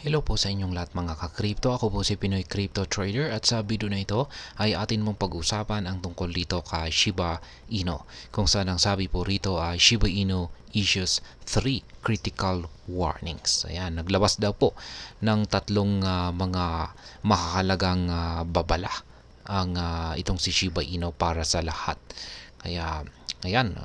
Hello po sa inyong lahat mga ka-crypto. Ako po si Pinoy Crypto Trader at sa video na ito ay atin mong pag-usapan ang tungkol dito kay Shiba Inu. Kung saan ang sabi po rito ay Shiba Inu issues 3 critical warnings. Ayan, naglabas daw po ng tatlong mga makakalagang babala ang itong si Shiba Inu para sa lahat. Kaya ayan,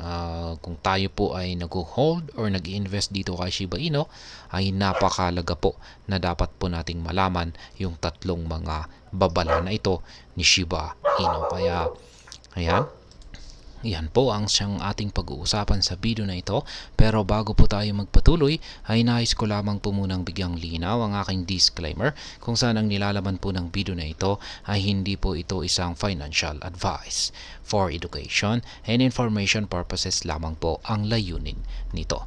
kung tayo po ay nag-hold or nag-invest dito kay Shiba Inu, ay napakalaga po na dapat po nating malaman yung tatlong mga babala na ito ni Shiba Inu. Kaya ayan, yan po ang siyang ating pag-uusapan sa video na ito. Pero bago po tayo magpatuloy, ay nais ko lamang po munang bigyang linaw ang aking disclaimer kung saan ang nilalaman po ng video na ito ay hindi po ito isang financial advice. For education and information purposes lamang po ang layunin nito.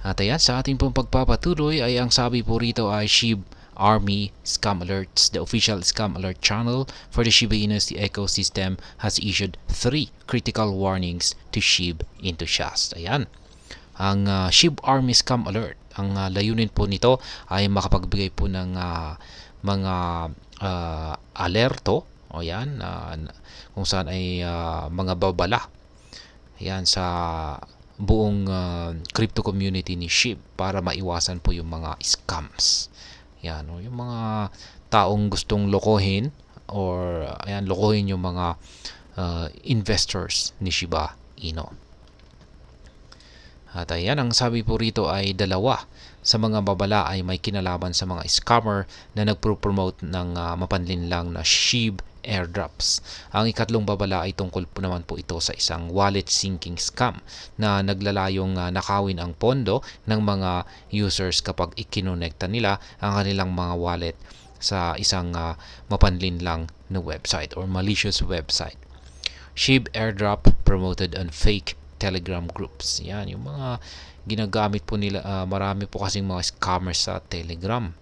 At ayan, sa ating pong pagpapatuloy ay ang sabi po rito ay SHIB Army Scam Alerts. The official scam alert channel for the Shiba Inu ecosystem has issued 3 critical warnings to SHIB enthusiasts. Ayan. Ang SHIB Army Scam Alert, ang layunin po nito ay makapagbigay po ng mga alerto o yan, kung saan ay mga babala yan sa buong crypto community ni SHIB para maiwasan po yung mga scams. Yan, yung mga taong gustong lokohin or ayan, lokohin yung mga investors ni Shiba Inu. At ayan, ang sabi po rito ay dalawa sa mga babala ay may kinalaman sa mga scammer na nagpro-promote ng mapanlinlang na SHIB airdrops. Ang ikatlong babala ay tungkol po naman po ito sa isang wallet syncing scam na naglalayong nakawin ang pondo ng mga users kapag ikinonekta nila ang kanilang mga wallet sa isang mapanlinlang na website or malicious website. SHIB airdrop promoted on fake Telegram groups. Yan, yung mga ginagamit po nila, marami po kasing mga scammers sa Telegram.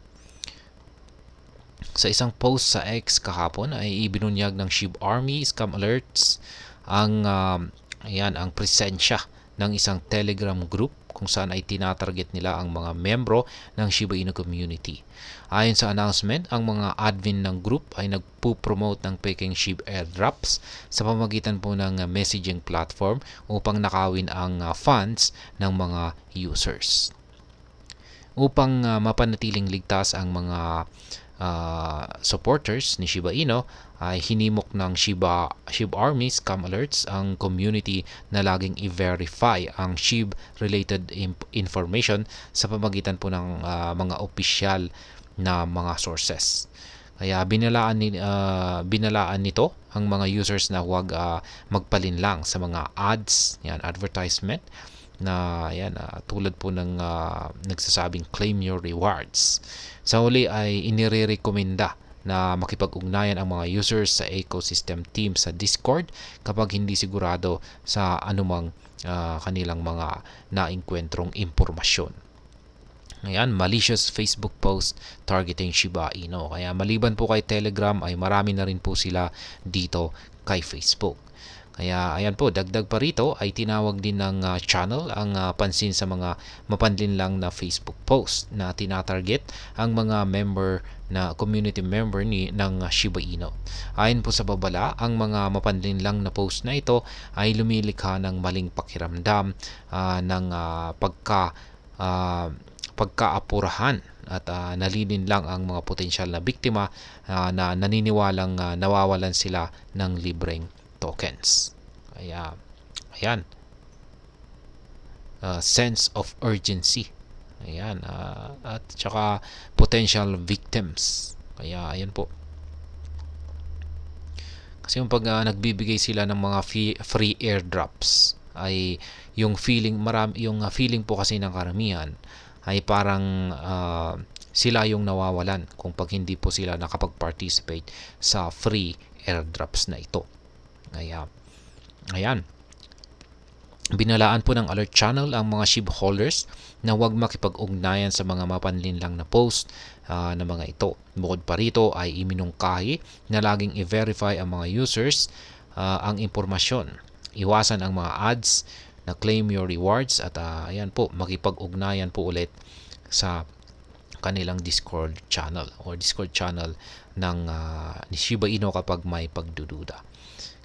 Sa isang post sa X kahapon ay ibinunyag ng SHIB Army Scam Alerts ang ang presensya ng isang Telegram group kung saan ay tinatarget nila ang mga membro ng Shiba Inu community. Ayon sa announcement, ang mga admin ng group ay nagpo-promote ng peking SHIB airdrops sa pamamagitan po ng messaging platform upang nakawin ang funds ng mga users. Upang mapanatiling ligtas ang mga supporters ni Shiba Inu, ay hinimok ng SHIB Army Scam Alerts ang community na laging i-verify ang SHIB-related information sa pamamagitan po ng mga opisyal na mga sources. Kaya binalaan nito ang mga users na huwag magpalinlang sa mga ads, yan, advertisement, na yan, tulad po ng nagsasabing claim your rewards. Sa huli ay inirekomenda na makipag-ugnayan ang mga users sa ecosystem team sa Discord kapag hindi sigurado sa anumang kanilang mga naengkwentrong impormasyon. Ayan, malicious Facebook post targeting Shiba Inu. Kaya maliban po kay Telegram ay marami na rin po sila dito kay Facebook. Kaya ayan po, dagdag pa rito ay tinawag din ng channel ang pansin sa mga mapanlinlang na Facebook post na tinatarget ang mga member na community member ng Shiba Inu. Ayon po sa babala, ang mga mapanlinlang na post na ito ay lumilikha ng maling pakiramdam ng pagkaapurahan at nalilin lang ang mga potensyal na biktima na naniniwalang nawawalan sila ng libreng tokens. Kaya ayan, sense of urgency, ayan, at saka potential victims. Kaya ayan po, kasi yung pag nagbibigay sila ng mga free airdrops ay yung feeling po kasi ng karamihan ay parang sila yung nawawalan kung pag hindi po sila nakapag-participate sa free airdrops na ito. Kaya ayan, binalaan po ng alert channel ang mga SHIB holders na huwag makipag-ugnayan sa mga mapanlinlang na post na mga ito. Bukod pa rito ay iminungkahi na laging i-verify ang mga users ang impormasyon. Iwasan ang mga ads na claim your rewards at ayan po, makipag-ugnayan po ulit sa kanilang Discord channel ng ni Shiba Inu kapag may pagdududa.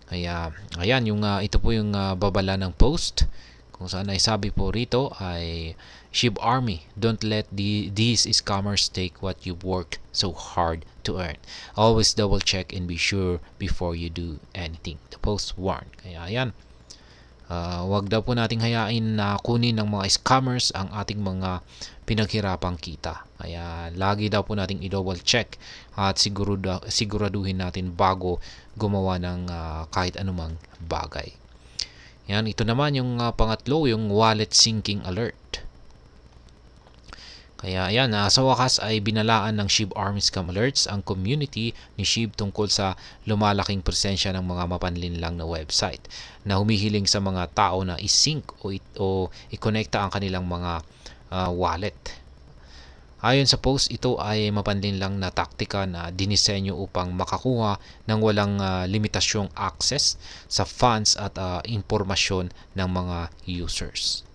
Kaya ayan yung ito po yung babala ng post kung saan ay sabi po rito ay SHIB Army, don't let these scammers take what you've worked so hard to earn. Always double check and be sure before you do anything. The post warned. Kaya ayan, wag daw po nating hayain na kunin ng mga scammers ang ating mga pinaghirapang kita. Kaya lagi daw po nating i-double check at siguraduhin natin bago gumawa ng kahit anumang bagay. Yan, ito naman yung pangatlo, yung wallet syncing alert. Kaya ayan, sa wakas ay binalaan ng SHIB Army Scam Alerts ang community ni SHIB tungkol sa lumalaking presensya ng mga mapanlinlang na website na humihiling sa mga tao na i-sync o i-connecta ang kanilang mga wallet. Ayon sa post, ito ay mapanlinlang na taktika na dinisenyo upang makakuha ng walang limitasyong access sa funds at impormasyon ng mga users.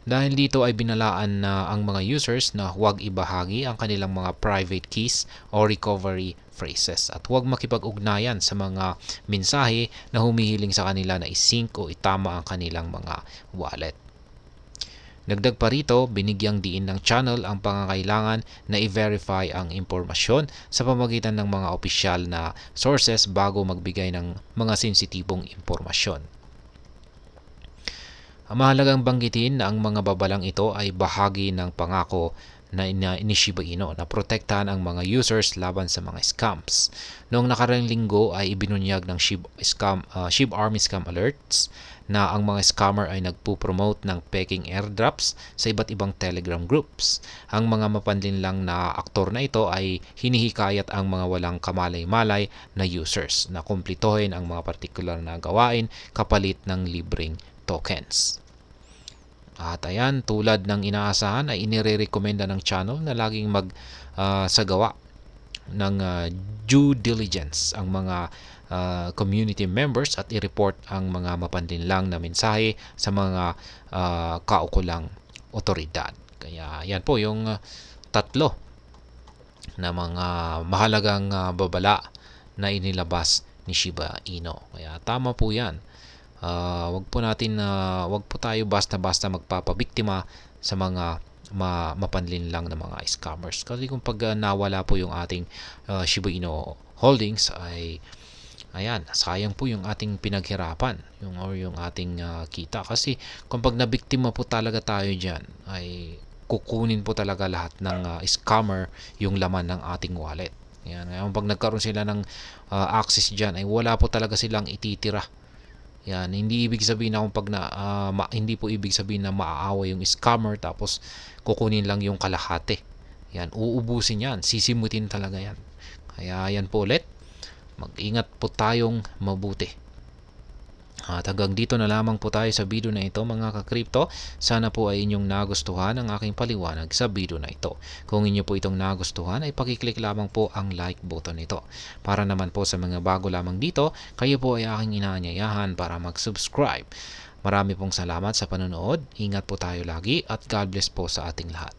Dahil dito ay binalaan na ang mga users na huwag ibahagi ang kanilang mga private keys o recovery phrases at huwag makipag-ugnayan sa mga mensahe na humihiling sa kanila na i-sync o itama ang kanilang mga wallet. Dagdag pa rito, binigyang diin ng channel ang pangangailangan na i-verify ang impormasyon sa pamamagitan ng mga opisyal na sources bago magbigay ng mga sensitibong impormasyon. Ang mahalagang banggitin na ang mga babalang ito ay bahagi ng pangako na ni Shiba Inu na protektahan ang mga users laban sa mga scams. Noong nakaraang linggo ay ibinunyag ng SHIB Army Scam Alerts na ang mga scammer ay nagpo-promote ng peking airdrops sa iba't ibang Telegram groups. Ang mga mapanlinlang na aktor na ito ay hinihikayat ang mga walang kamalay-malay na users na kumplituhin ang mga partikular na gawain kapalit ng libreng tokens. At ayan, tulad ng inaasahan ay inirekomenda ng channel na laging magsagawa ng due diligence ang mga community members at i-report ang mga mapanlinlang na mensahe sa mga kaukulang otoridad. Kaya yan po yung tatlo na mga mahalagang babala na inilabas ni Shiba Inu. Kaya tama po yan. Wag po tayo basta-basta magpapabiktima sa mga mapanlinlang na mga scammers. Kasi kung pag nawala po yung ating Shiba Inu holdings ay ayan, sayang po yung ating pinaghirapan, yung ating kita. Kasi kung pag nabiktima po talaga tayo diyan ay kukunin po talaga lahat ng scammer yung laman ng ating wallet. Yan, ngayon pag nagkaroon sila ng access diyan ay wala po talaga silang ititira. Yan, hindi ibig sabihin na hindi po ibig sabihin na maaawa yung scammer tapos kukunin lang yung kalahati. Yan, uubusin yan, sisimutin talaga yan. Kaya yan po ulit, mag-ingat po tayong mabuti. At hanggang dito na lamang po tayo sa video na ito mga ka-crypto. Sana po ay inyong nagustuhan ang aking paliwanag sa video na ito. Kung inyo po itong nagustuhan ay pakiclick lamang po ang like button nito. Para naman po sa mga bago lamang dito, kayo po ay aking inaanyayahan para mag-subscribe. Marami pong salamat sa panonood. Ingat po tayo lagi at God bless po sa ating lahat.